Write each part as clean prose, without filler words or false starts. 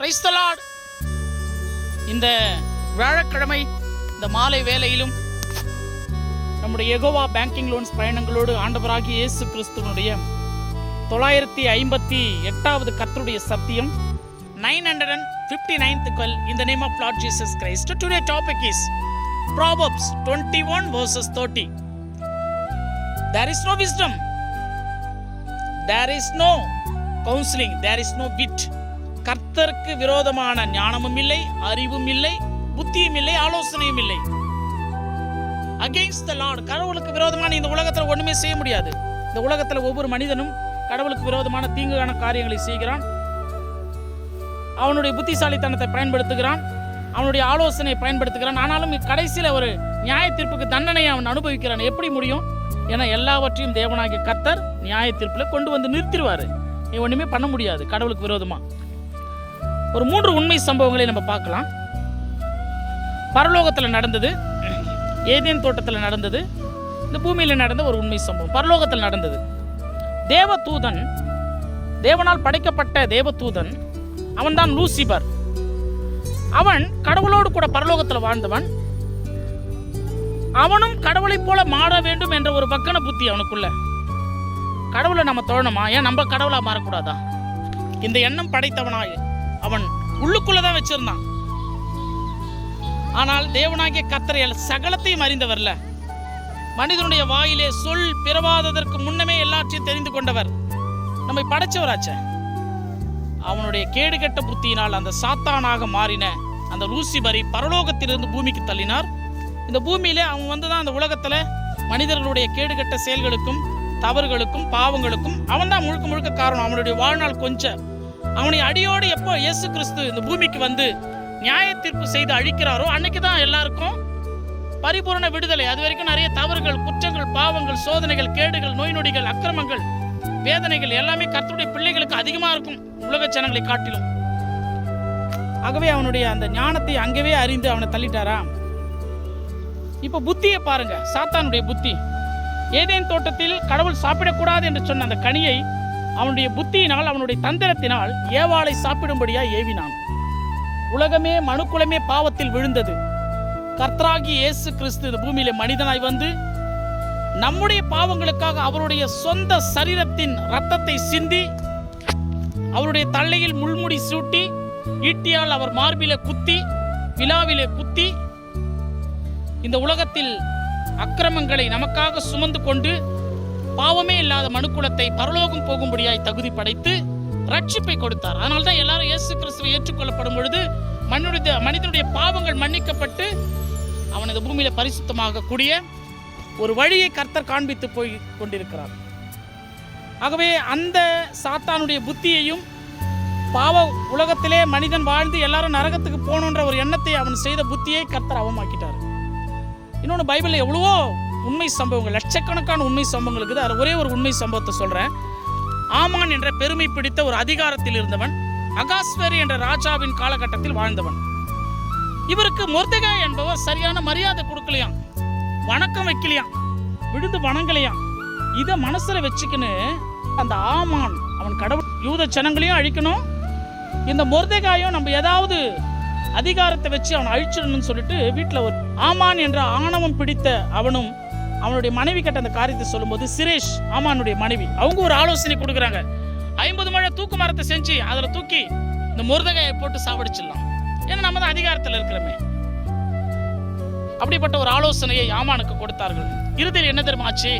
Praise the Lord. இந்த வியாழக்கிழமை இந்த மாலை வேளையிலும் நம்முடைய யெகோவா பேங்கிங் லோன்ஸ் பயணங்களோடு ஆண்டவராகிய இயேசு கிறிஸ்துவனுடைய 958வது கர்த்தருடைய சத்தியம் 959th call in the name of Lord Jesus Christ. Today's topic is Proverbs 21 verses 30. There is no wisdom, there is no counseling, there is no wit. கர்த்தருக்கு விரோதமான ஞானமும் இல்லை, அறிவும் இல்லை, புத்தியும் இல்லை, ஆலோசனையும் இல்லை. அகெயின்ஸ்ட் த லார்ட், கடவுளுக்கு விரோதமான இந்த உலகத்தில் ஒண்ணுமே செய்ய முடியாது. இந்த உலகத்தில் ஒவ்வொரு மனிதனும் கடவுளுக்கு விரோதமான தீங்கான காரியங்களை செய்கிறான். அவனுடைய புத்திசாலித்தனத்தை பயன்படுத்துகிறான், அவனுடைய ஆலோசனையை பயன்படுத்துகிறான். ஆனாலும் கடைசியில் ஒரு நியாய தீர்ப்புக்கு தண்டனையை அவன் அனுபவிக்கிறான். எப்படி முடியும்? ஏன்னா எல்லாவற்றையும் தேவனாகிய கர்த்தர் நியாய தீர்ப்பில் கொண்டு வந்து நிறுத்திடுவார். நீ ஒன்றுமே பண்ண முடியாது கடவுளுக்கு விரோதமாக. ஒரு 3 உண்மை சம்பவங்களை நம்ம பார்க்கலாம். பரலோகத்தில் நடந்தது, ஏதேன் தோட்டத்தில் நடந்தது, இந்த பூமியில் நடந்த ஒரு உண்மை சம்பவம். பரலோகத்தில் நடந்தது. தேவதூதன், தேவனால் படைக்கப்பட்ட தேவதூதன், அவன்தான் லூசிபர். அவன் கடவுளோடு கூட பரலோகத்தில் வாழ்ந்தவன். அவனும் கடவுளைப் போல மாற வேண்டும் என்ற ஒரு பக்கன புத்தி அவனுக்குள்ள. கடவுளை நம்ம தொழணுமா? ஏன் நம்ம கடவுளா மாறக்கூடாதா? இந்த எண்ணம் படைத்தவனாய் அவன் உள்ளுக்குள்ளதான் வச்சிருந்தான். ஆனால் தேவனாகிய கர்த்தர் சகலத்தையும் அறிந்தவர்ல, மனிதனுடைய வாயிலே சொல் பிறவாததற்கு முன்னமே எல்லாற்றையும் தெரிந்து கொண்டவர், நம்மை படைச்சவராச்ச. அவனுடைய கேடுகெட்ட புத்தியினால் அந்த சாத்தானாக மாறின அந்த லூசிபரை பரலோகத்திலிருந்து பூமிக்கு தள்ளினார். இந்த பூமியிலே அவன் வந்துதான் அந்த உலகத்துல மனிதர்களுடைய கேடுகெட்ட செயல்களுக்கும் தவறுகளுக்கும் பாவங்களுக்கும் அவன் தான் முழுக்க முழுக்க காரணம். அவனுடைய வாழ்நாள் கொஞ்சம். அவனை அடியோடு எப்போ இயேசு கிறிஸ்து இந்த பூமிக்கு வந்து நியாய தீர்ப்பு செய்து அழிக்கிறாரோ அன்னைக்கு தான் எல்லாருக்கும் பரிபூரண விடுதலை. அது வரைக்கும் நிறைய தவறுகள், குற்றங்கள், பாவங்கள், சோதனைகள், கேடுகள், நோய் நொடிகள், அக்கிரமங்கள், வேதனைகள் எல்லாமே கர்த்தருடைய பிள்ளைகளுக்கு அதிகமாக இருக்கும் உலக ஜனங்களை காட்டிலும். ஆகவே அவனுடைய அந்த ஞானத்தை அங்கவே அறிந்து அவனை தள்ளிட்டாரா? இப்போ புத்தியை பாருங்க, சாத்தானுடைய புத்தி. ஏதேன் தோட்டத்தில் கடவுள் சாப்பிடக்கூடாது என்று சொன்ன அந்த கனியை அவனுடைய புத்தியினால், அவனுடைய தந்திரத்தினால் ஏவாளை சாப்பிடும்படியா ஏவினான். உலகமே, மனுக்குலமே பாவத்தில் விழுந்தது. கர்த்தராகிய இயேசு கிறிஸ்து இந்த பூமியிலே மனிதனாய் வந்து நம்முடைய பாவங்களுக்காக அவருடைய சொந்த சரீரத்தின் இரத்தத்தை சிந்தி, அவருடைய தலையில் முள்முடி சூட்டி, ஈட்டியால் அவர் மார்பிலே குத்தி, விலாவிலே குத்தி, இந்த உலகத்தில் அக்கிரமங்களை நமக்காக சுமந்து கொண்டு பாவமே இல்லாத மனுக்குலத்தை பரலோகம் போகும்படியாய் தகுதி படைத்து ரட்சிப்பை கொடுத்தார். அதனால தான் எல்லாரும் இயேசு கிறிஸ்துவை ஏற்றுக்கொள்ளப்படும் பொழுது மனிதனுடைய பாவங்கள் மன்னிக்கப்பட்டு அவன் இந்த பூமியில பரிசுத்தமாக கூடிய ஒரு வழியை கர்த்தர் காண்பித்து போய் கொண்டிருக்கிறார். ஆகவே அந்த சாத்தானுடைய புத்தியையும், பாவ உலகத்திலே மனிதன் வாழ்ந்து எல்லாரும் நரகத்துக்கு போகணுன்ற ஒரு எண்ணத்தை அவன் செய்த புத்தியை கர்த்தர் அவமாக்கிட்டார். இன்னொன்று, பைபிளில் எவ்வளவோ உண்மை சம்பவங்கள், லட்சக்கணக்கான உண்மை சம்பவங்கள் இருக்குது. அதில் ஒரே ஒரு உண்மை சம்பவத்தை சொல்கிறேன். ஆமான் என்ற பெருமை பிடித்த ஒரு அதிகாரத்தில் இருந்தவன், அகாஸ்வேரு என்ற ராஜாவின் காலகட்டத்தில் வாழ்ந்தவன். இவருக்கு மொர்தெகாய் என்பவர் சரியான மரியாதை கொடுக்கலையாம், வணக்கம் வைக்கலையாம், விழுந்து வணங்கலையாம். இதை மனசில் வச்சுக்கின்னு அந்த ஆமான் அவன் கடவுள் யூத ஜனங்களையும் அழிக்கணும், இந்த மொர்தெகாயும் நம்ம ஏதாவது அதிகாரத்தை வச்சு அவனை அழிச்சிடணும்னு சொல்லிட்டு வீட்டில் ஒரு ஆமான் என்ற ஆணவம் பிடித்த அவனும் அவனுடைய மனைவி கிட்ட அந்த காரியத்தை சொல்லும்போது, சிரேஷ் ஆமானுடைய மனைவி, அவங்க ஒரு ஆலோசனை கொடுக்குறாங்க. 50 முழ தூக்கு மரத்தை செஞ்சு அதில் தூக்கி இந்த மொர்தெகாயை போட்டு சாவடிச்சிடலாம், ஏன்னா நம்ம தான் அதிகாரத்தில் இருக்கிறோமே. அப்படிப்பட்ட ஒரு ஆலோசனையை ஆமானுக்கு கொடுத்தார்கள். இறுதியில் என்ன தெரியுமாச்சு?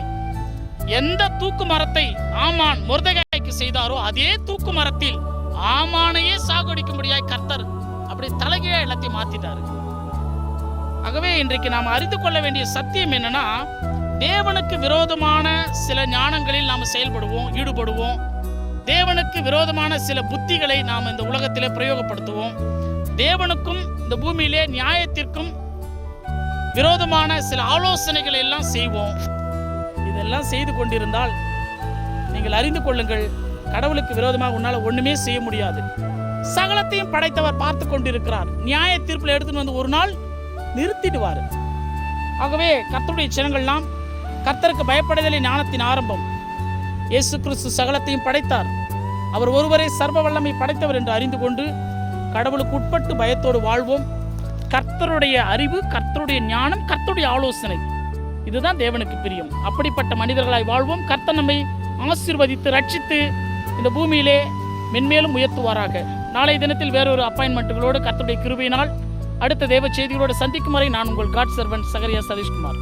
எந்த தூக்கு மரத்தை ஆமான் மொர்தெகாய்க்கு செய்தாரோ அதே தூக்கு மரத்தில் ஆமானையே சாகடிக்கும்படியாய் கர்த்தர் அப்படி தலைகீழ எல்லாத்தையும் மாத்திட்டாரு. ஆகவே இன்றைக்கு நாம் அறிந்து கொள்ள வேண்டிய சத்தியம் என்னன்னா, தேவனுக்கு விரோதமான சில ஞானங்களில் நாம் செயல்படுவோம், ஈடுபடுவோம். தேவனுக்கு விரோதமான சில புத்திகளை நாம் இந்த உலகத்திலே பிரயோகப்படுத்துவோம். தேவனுக்கும் இந்த பூமியிலே நியாயத்திற்கும் விரோதமான சில ஆலோசனைகளை எல்லாம் செய்வோம். இதெல்லாம் செய்து கொண்டிருந்தால் நீங்கள் அறிந்து கொள்ளுங்கள், கடவுளுக்கு விரோதமாக உன்னால் ஒண்ணுமே செய்ய முடியாது. சகலத்தையும் படைத்தவர் பார்த்து கொண்டிருக்கிறார். நியாய தீர்ப்பில் எடுத்துட்டு வந்து ஒரு நாள் நிறுத்திடுவார். ஆகவே கர்த்தருடைய ஜனங்கள்லாம் கர்த்தருக்கு பயப்படுதலே ஞானத்தின் ஆரம்பம். இயேசு கிறிஸ்து சகலத்தையும் படைத்தார். அவர் ஒருவரே சர்வ வல்லமை படைத்தவர் என்று அறிந்து கொண்டு கடவுளுக்கு உட்பட்டு பயத்தோடு வாழ்வோம். கர்த்தருடைய அறிவு, கர்த்தருடைய ஞானம், கர்த்தருடைய ஆலோசனை, இதுதான் தேவனுக்கு பிரியம். அப்படிப்பட்ட மனிதர்களாய் வாழ்வோம். கர்த்தர் நம்மை ஆசீர்வதித்து ரட்சித்து இந்த பூமியிலே மென்மேலும் உயர்த்துவாராக. நாளைய தினத்தில் வேறொரு அப்பாயின்மெண்ட்டுகளோடு கர்த்தருடைய கிருபையினால் அடுத்த தேவ செய்திகளோடு சந்திக்கும் வரை நான் உங்கள் காட் சர்வன்ட் சகரியா சதீஷ்குமார்.